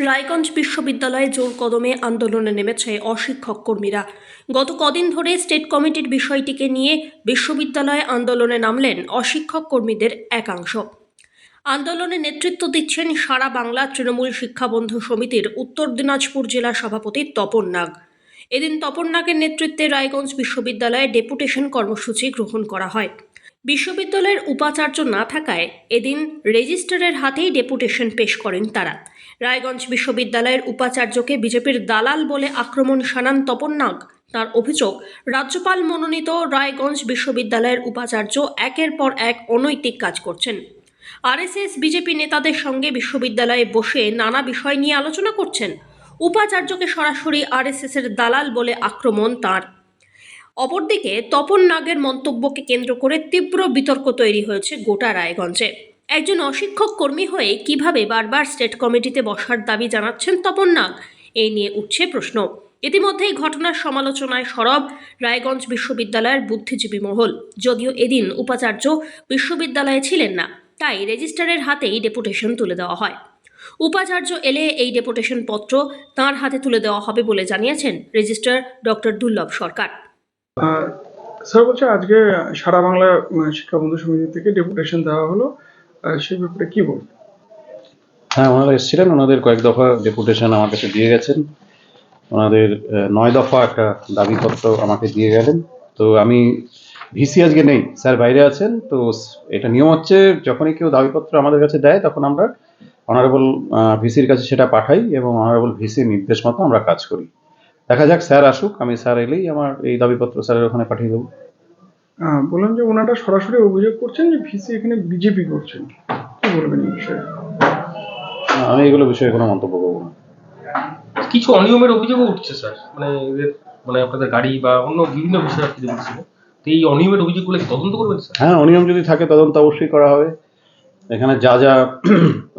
রায়গঞ্জ বিশ্ববিদ্যালয়ে জোর কদমে আন্দোলনে নেমেছে অশিক্ষক কর্মীরা। গত কদিন ধরে স্টেট কমিটির বিষয়টিকে নিয়ে বিশ্ববিদ্যালয়ে আন্দোলনে নামলেন অশিক্ষক কর্মীদের একাংশ। আন্দোলনে নেতৃত্ব দিচ্ছেন সারা বাংলা তৃণমূল শিক্ষা বন্ধু সমিতির উত্তর দিনাজপুর জেলা সভাপতি তপন নাগ। এদিন তপন নাগের নেতৃত্বে রায়গঞ্জ বিশ্ববিদ্যালয়ে ডেপুটেশন কর্মসূচি গ্রহণ করা হয়। বিশ্ববিদ্যালয়ের উপাচার্য না থাকায় এদিন রেজিস্ট্রারের হাতেই ডেপুটেশন পেশ করেন তারা। রায়গঞ্জ বিশ্ববিদ্যালয়ের উপাচার্যকে বিজেপির দালাল বলে আক্রমণ শানান তপন নাগ। তার অভিযোগ, রাজ্যপাল মনোনীত রায়গঞ্জ বিশ্ববিদ্যালয়ের উপাচার্য একের পর এক অনৈতিক কাজ করছেন। আরএসএস বিজেপি নেতাদের সঙ্গে বিশ্ববিদ্যালয়ে বসে নানা বিষয় নিয়ে আলোচনা করছেন। উপাচার্যকে সরাসরি আরএসএস এর দালাল বলে আক্রমণ তাঁর। অপরদিকে তপন নাগের মন্তব্যকে কেন্দ্র করে তীব্র বিতর্ক তৈরি হয়েছে গোটা রায়গঞ্জে। একজন অশিক্ষক কর্মী হয়ে কিভাবে বারবার স্টেট কমিটিতে বসার দাবি জানাচ্ছেন তপন নাগ, এই নিয়ে উঠছে প্রশ্ন। ইতিমধ্যেই ঘটনার সমালোচনায় সরব রায়গঞ্জ বিশ্ববিদ্যালয়ের বুদ্ধিজীবী মহল। যদিও এদিন উপাচার্য বিশ্ববিদ্যালয়ে ছিলেন না, তাই রেজিস্ট্রারের হাতেই ডেপুটেশন তুলে দেওয়া হয়। উপাচার্য এলে এই ডেপুটেশন পত্র তাঁর হাতে তুলে দেওয়া হবে বলে জানিয়েছেন রেজিস্ট্রার ডক্টর দুর্লভ সরকার। স্যার বলছে আজকে সারা বাংলা শিক্ষা বন্ধু সমিতি থেকে ডেপুটেশন দেওয়া হলো, সেই ব্যাপারে কি বলবেন? হ্যাঁ, ওনারা এসেছিলেন, ওনাদের কয়েক দফা ডেপুটেশন আমার কাছে দিয়ে গেছেন। ওনাদের 9 দফা একটা দাবিপত্র আমাকে দিয়ে গেলেন। তো আমি ভিসি আজকে নেই, স্যার বাইরে আছেন। তো এটা নিয়ম হচ্ছে, যখনই কেউ দাবিপত্র আমাদের কাছে দেয় তখন আমরা অনারেবল ভিসির কাছে সেটা পাঠাই এবং অনারেবল ভিসির নির্দেশ মতো আমরা কাজ করি। দেখা যাক, স্যার আসুক, আমি স্যার এলেই আমার এই দাবিপত্র স্যারের ওখানে পাঠিয়ে দেবো। বললাম যে ওনারা সরাসরি অভিযোগ করছেন যে ভিসি এখানে বিজেপি করছেন, কি বলবেন এই বিষয়ে? আমি এগুলো বিষয়ে কোনো মন্তব্য করবো না। কিছু অনিয়মের অভিযোগও উঠছে স্যার, মানে আপনাদের গাড়ি বা অন্য বিভিন্ন বিষয়ে আপনি বলছিল, তো এই অনিয়মের অভিযোগগুলো তদন্ত করবেন স্যার? হ্যাঁ, অনিয়ম যদি থাকে তদন্ত অবশ্যই করা হবে। এখানে যা যা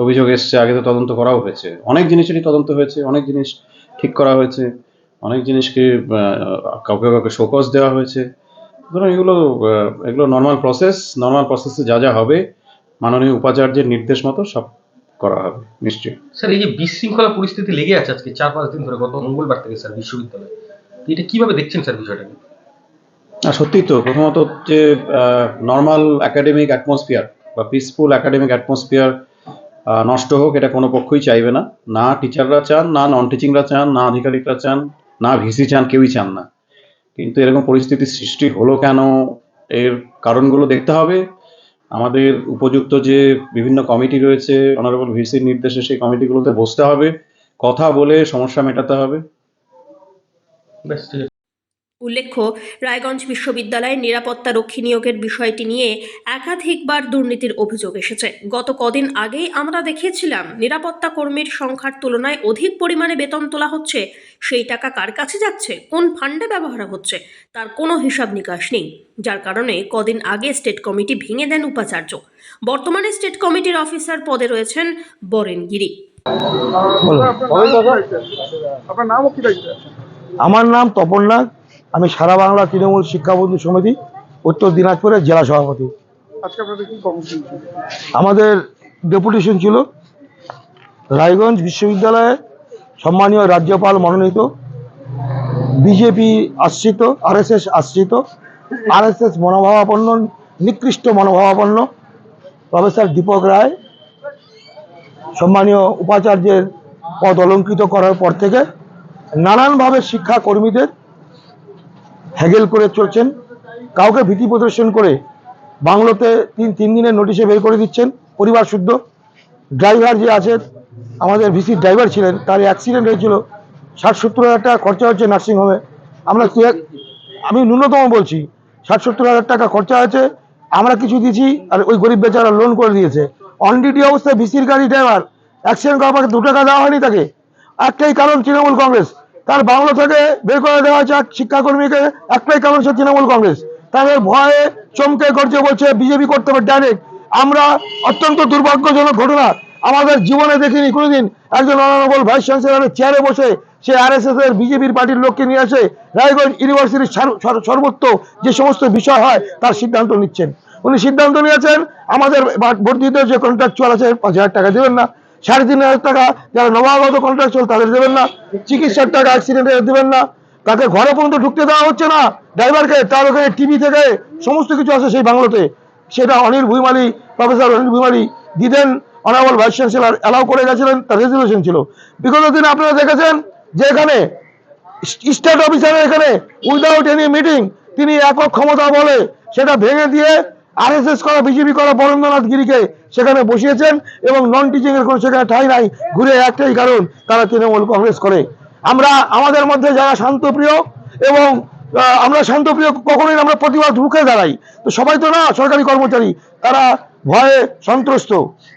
অভিযোগ এসছে আগে তো তদন্ত করাও হয়েছে, অনেক জিনিসেরই তদন্ত হয়েছে, অনেক জিনিস ঠিক করা হয়েছে, অনেক জিনিসকে কাউকে কাউকে শোকজ দেওয়া হয়েছে। সুতরাং এগুলো নর্মাল প্রসেসে যা যা হবে মাননীয় উপাচার্যের নির্দেশ মতো সব করা হবে নিশ্চয়ই। স্যার, এই যে বিশৃঙ্খলা পরিস্থিতি লেগে আছে আজকে 4-5 দিন ধরে, গত মঙ্গলবার থেকে স্যার বিশ্ববিদ্যালয়ে, এটা কিভাবে দেখছেন স্যার বিষয়টাকে? না, সত্যিই তো প্রথমত যে নর্মাল একাডেমিক অ্যাটমসফিয়ার বা পিসফুল একাডেমিক অ্যাটমসফিয়ার নষ্ট হোক, এটা কোনো পক্ষই চাইবে না। না টিচাররা চান, না নন টিচিংরা চান, না আধিকারিকরা চান, না ভিসি চান, কেউই চান না। কিন্তু এরকম পরিস্থিতির সৃষ্টি হলো কেন, এর কারণগুলো দেখতে হবে। আমাদের উপযুক্ত যে বিভিন্ন কমিটি রয়েছে, অনারেবল ভিসির নির্দেশে সেই কমিটিগুলোতে বসতে হবে, কথা বলে সমস্যা মেটাতে হবে। উল্লেখ্য, রায়গঞ্জ বিশ্ববিদ্যালয়ের নিরাপত্তা রক্ষী নিয়োগের বিষয়টি নিয়ে একাধিকবার দুর্নীতির অভিযোগ এসেছে। গত কদিন আগেই আমরা দেখিয়েছিলাম, নিরাপত্তা কর্মীর সংখ্যার তুলনায় অধিক পরিমাণে বেতন তোলা হচ্ছে। সেই টাকা কার কাছে যাচ্ছে, কোন ফান্ডে ব্যবহার হচ্ছে, তার কোনো হিসাব নিকাশ নেই। যার কারণে কদিন আগে স্টেট কমিটি ভেঙে দেন উপাচার্য। বর্তমানে স্টেট কমিটির অফিসার পদে রয়েছেন বরেন গিরি। আপনার নাম ও কি দায়িত্ব আছে? আমার নাম তপন নাগ, আমি সারা বাংলা তৃণমূল শিক্ষা বন্ধু সমিতি উত্তর দিনাজপুরের জেলা সভাপতি। আজকে আপনাদের কি কর্মসূচি ছিল? আমাদের ডেপুটেশন ছিল রায়গঞ্জ বিশ্ববিদ্যালয়ে সম্মানীয় রাজ্যপাল মনোনীত, বিজেপি আশ্রিত, আরএসএস আশ্রিত, আরএসএস মনোভাবাপন্ন, নিকৃষ্ট মনোভাবাপন্ন প্রফেসর দীপক রায় সম্মানীয় উপাচার্যের পদ অলঙ্কৃত করার পর থেকে নানানভাবে শিক্ষা কর্মীদের হ্যাগেল করে চলছেন। কাউকে ভীতি প্রদর্শন করে বাংলোতে তিন দিনের নোটিশে বের করে দিচ্ছেন পরিবার শুদ্ধ। ড্রাইভার যে আছে, আমাদের ভিসির ড্রাইভার ছিলেন, তার অ্যাক্সিডেন্ট হয়েছিল, 60-70 হাজার টাকা খরচা হচ্ছে নার্সিংহোমে। আমি ন্যূনতম বলছি 60-70 হাজার টাকা খরচা হয়েছে, আমরা কিছু দিয়েছি আর ওই গরিব বেচারা লোন করে দিয়েছে। অন ডিউটি অবস্থায় ভিসির গাড়ি ড্রাইভার অ্যাক্সিডেন্ট করার পর 2 টাকা দেওয়া হয়নি তাকে। একটাই কারণ, তৃণমূল কংগ্রেস। তার বাংলো থেকে বের করে দেওয়া হয়েছে শিক্ষাকর্মীকে, একটাই কারণ, সে তৃণমূল কংগ্রেস। তাদের ভয়ে চমকে গর্জে বলছে বিজেপি করতে হবে ডাইরেক্ট। আমরা অত্যন্ত দুর্ভাগ্যজনক ঘটনা আমাদের জীবনে দেখিনি কোনোদিন। একজন অনারেবল ভাইস চ্যান্সেলরের চেয়ারে বসে সে আরএসএস এর বিজেপির পার্টির লোককে নিয়ে আসে রায়গঞ্জ ইউনিভার্সিটির সর্বত্র যে সমস্ত বিষয় হয় তার সিদ্ধান্ত নিচ্ছেন। উনি সিদ্ধান্ত নিয়েছেন আমাদের বর্ধিত যে কন্ট্রাকচুয়াল আছে 5,000 টাকা দেবেন না, 3,500 টাকা যারা নবাগত কন্ট্রাকচুয়াল তাদের দেবেন না, চিকিৎসার টাকা অ্যাক্সিডেন্টে দেবেন না, তাকে ঘরে পর্যন্ত ঢুকতে দেওয়া হচ্ছে না ড্রাইভারকে, তার ওখানে টিভি থেকে সমস্ত কিছু আছে সেই বাংলোতে, সেটা অনিল ভুইমালি, প্রফেসর অনিল ভুইমালি দিদেন অনারেবল ভাইস চ্যান্সেলর অ্যালাউ করে গেছিলেন, তার রেজলিউশন ছিল। বিগত দিনে আপনারা দেখেছেন যে এখানে স্টেট অফিসারের এখানে উইদাউট এনি মিটিং তিনি একক ক্ষমতা বলে সেটা ভেঙে দিয়ে আরএসএস করা বিজেপি করা বরেন্দ্রনাথ গিরিকে সেখানে বসিয়েছেন, এবং নন টিচিং এর কোনো সেখানে ঠাঁই নাই, ঘুরে একটাই কারণ তারা তৃণমূল কংগ্রেস করে। আমরা আমাদের মধ্যে যারা শান্তপ্রিয় এবং আমরা শান্তপ্রিয় কখনোই আমরা প্রতিবাদ রুখে দাঁড়াই, তো সবাই তো না সরকারি কর্মচারী, তারা ভয়ে সন্ত্রস্ত,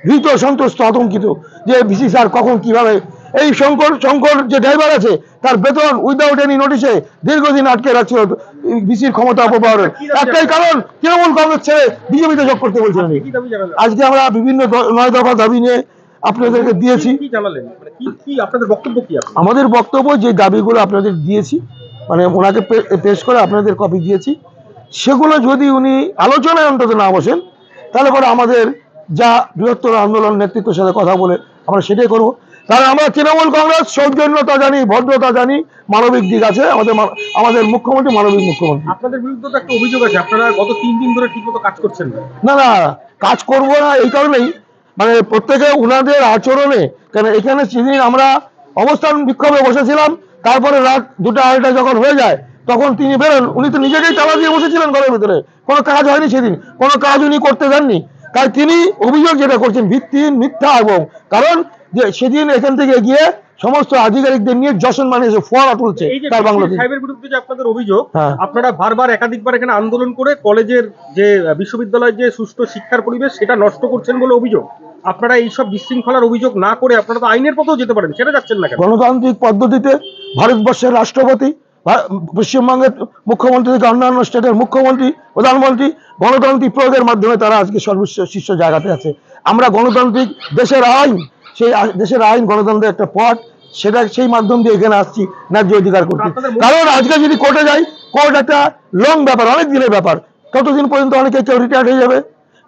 ভীত সন্ত্রস্ত, আতঙ্কিত যে ভিসি স্যার কখন কিভাবে এই শঙ্কর যে ড্রাইভার আছে তার বেতন উইদাউট এনি নোটিশে দীর্ঘদিন আটকে রাখছিল ভিসির ক্ষমতা অপব্যবহারের একটাই কারণ তৃণমূল কংগ্রেস ছেড়ে বিজেপিতে যোগ করতে বলছিলেন। আজকে আমরা বিভিন্ন 9 দফা দাবি নিয়ে আপনাদেরকে দিয়েছি। আপনাদের বক্তব্য কি? আমাদের বক্তব্য যে দাবিগুলো আপনাদের দিয়েছি, মানে ওনাকে পেশ করে আপনাদের কপি দিয়েছি, সেগুলো যদি উনি আলোচনায় অন্তত না বসেন তাহলে পরে আমাদের যা বৃহত্তর আন্দোলন নেতৃত্বের সাথে কথা বলে আমরা সেটাই করব। কারণ আমরা তৃণমূল কংগ্রেস সৌজন্যতা জানি, ভদ্রতা জানি, মানবিক দিক আছে, আমাদের মুখ্যমন্ত্রী মানবিক মুখ্যমন্ত্রী। আপনাদের বিরুদ্ধে তো একটা অভিযোগ আছে, আপনারা গত 3 দিন ধরে ঠিকমতো কাজ করছেন না। না কাজ করব না এই কারণেই, মানে প্রত্যেকে উনাদের আচরণে, কেন এখানে সেদিন আমরা অবস্থান বিক্ষোভে বসেছিলাম, তারপরে রাত 2টা-2:30 যখন হয়ে যায় তখন তিনি বেরোন, উনি তো নিজেকেই তালা দিয়ে বসেছিলেন ঘরের ভিতরে, কোনো কাজ হয়নি সেদিন, কোনো কাজ উনি করতে দেননি। তাই তিনি অভিযোগ যেটা করছেন ভিত্তিহীন, মিথ্যা, এবং কারণ যে সেদিন এখান থেকে গিয়ে সমস্ত আধিকারিকদের নিয়ে যশন বানিয়েছে, ফোয়ারা তুলছে তার বাংলাদেশ সাহেবের বিরুদ্ধে যে আপনাদের অভিযোগ, হ্যাঁ। আপনারা বারবার একাধিকবার এখানে আন্দোলন করে কলেজের যে বিশ্ববিদ্যালয়ের যে সুষ্ঠু শিক্ষার পরিবেশ সেটা নষ্ট করছেন বলে অভিযোগ। আপনারা এইসব বিশৃঙ্খলার অভিযোগ না করে আপনারা তো আইনের পথেও যেতে পারেন, সেটা যাচ্ছেন না কেন? গণতান্ত্রিক পদ্ধতিতে ভারতবর্ষের রাষ্ট্রপতি, পশ্চিমবঙ্গের মুখ্যমন্ত্রী থেকে অন্যান্য স্টেটের মুখ্যমন্ত্রী, প্রধানমন্ত্রী গণতান্ত্রিক প্রয়োগের মাধ্যমে তারা আজকে সর্বোচ্চ শীর্ষ জায়গাতে আছে। আমরা গণতান্ত্রিক দেশের আইন, সেই দেশের আইন গণতন্ত্রের একটা পথ, সেটা সেই মাধ্যম দিয়ে এখানে আসছি ন্যায্য অধিকার করতে। কারণ আজকে যদি কোর্টে যাই, কোর্ট একটা লং ব্যাপার, অনেক দিনের ব্যাপার, ততদিন পর্যন্ত অনেকে কেউ রিটায়ার্ড হয়ে যাবে,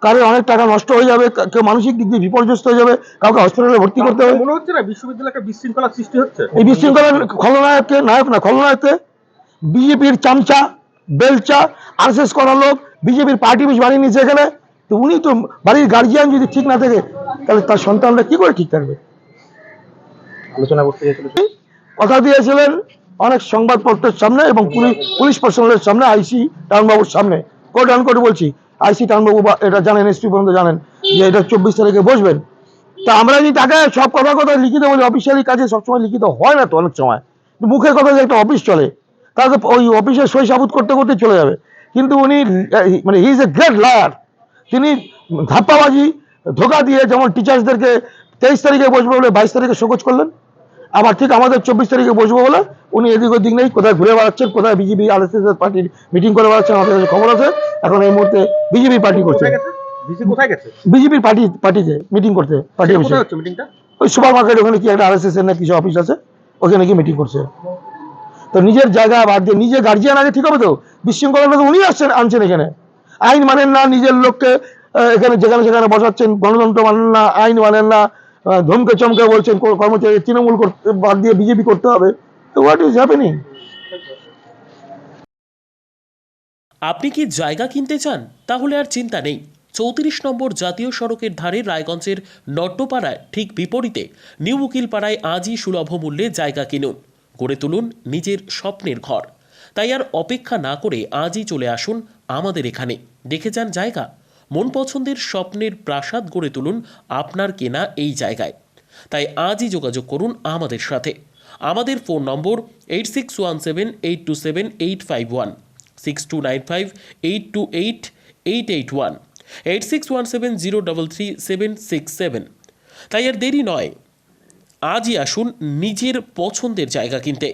কারণ অনেক টাকা নষ্ট হয়ে যাবে, কেউ মানসিক দিক দিয়ে বিপর্যস্ত হয়ে যাবে, কাউকে হসপিটালে ভর্তি করতে হবে। মনে হচ্ছে না বিশ্ববিদ্যালয়ে একটা বিশৃঙ্খলার সৃষ্টি হচ্ছে? এই বিশৃঙ্খলার খলনায়ককে, নায়ক না খলনায়ককে বিজেপির চামচা, বেলচা, আরএসএস করা লোক, বিজেপির পার্টি অফিস বানিয়ে নিয়েছে এখানে। তো উনি তো বাড়ির গার্জিয়ান যদি ঠিক না থাকে তাহলে তার সন্তানরা কি করে ঠিক থাকবে? আলোচনা করতে কথা দিয়েছিলেন অনেক সংবাদপত্রের সামনে এবং পুলিশ পার্সোনালের সামনে, আইসি টাউনবাবুর সামনে, কোর্ট আনকোর্ট বলছি, আইসি টাউনবাবু এটা জানেন, এসপি পর্যন্ত জানেন যে এটা 24 তারিখে বসবেন। তা আমরা যদি তাকে সব কথা লিখিত বলি, অফিসিয়ালি কাজে সবসময় লিখিত হয় না তো, অনেক সময় মুখের কথা যে একটা অফিস চলে, তাহলে ওই অফিসে সই সাবুত করতে করতে চলে যাবে। কিন্তু উনি মানে he is a great liar, তিনি ধাপ্পাবাজি, ধোকা দিয়ে, যেমন টিচার্সদেরকে 23 তারিখে বসবো বলে 22 তারিখে শোকজ করলেন, আবার ঠিক আমাদের 24 তারিখে বসবো বলে উনি এদিক ওদিক নেই, কোথায় ঘুরে বেড়াচ্ছেন, কোথায় বিজেপি আরএসএস পার্টির মিটিং করে বেড়াচ্ছেন, আমাদের কাছে খবর আছে। এখন এই মুহূর্তে বিজেপি পার্টি করছে, কোথায় গেছে? বিজেপির পার্টিতে মিটিং করতে, পার্টি অফিসে, মিটিংটা ওই সুপার মার্কেট ওখানে কি একটা আরএসএস এর না কিছু অফিস আছে, ওখানে কি মিটিং করছে। তো নিজের জায়গা বাদ দিয়ে নিজে গার্জিয়ান আগে ঠিক হবে তো, বিশৃঙ্খলা তো উনি আনছেন এখানে, আইন মানেন না, নিজের লোককে এখানে যেখানে সেখানে বসাচ্ছেন, গণতন্ত্র মানেন না, আইন মানেন না, ধমকে চমকে বলছেন কর্মচারী তৃণমূল বাদ দিয়ে বিজেপি করতে হবে। তো হোয়াট ইজ হ্যাপেনিং? আপনি কি জায়গা কিনতে চান? তাহলে আর চিন্তা নেই। 34 নম্বর জাতীয় সড়কের ধারে রায়গঞ্জের নট্টপাড়ায় ঠিক বিপরীতে নিউ উকিলপাড়ায় আজই সুলভ মূল্যে জায়গা কিনুন, গড়ে তুলুন নিজের স্বপ্নের ঘর। তাই আর অপেক্ষা না করে আজই চলে আসুন আমাদের এখানে, দেখে যান জায়গা, মন পছন্দের স্বপ্নের প্রাসাদ গড়ে তুলুন আপনার কেনা এই জায়গায়। তাই আজই যোগাযোগ করুন আমাদের সাথে। আমাদের ফোন নম্বর 8617827851, 6295828881, 8617033767। তাই আর দেরি নয়, আজই আসুন নিজের পছন্দের জায়গা কিনতে।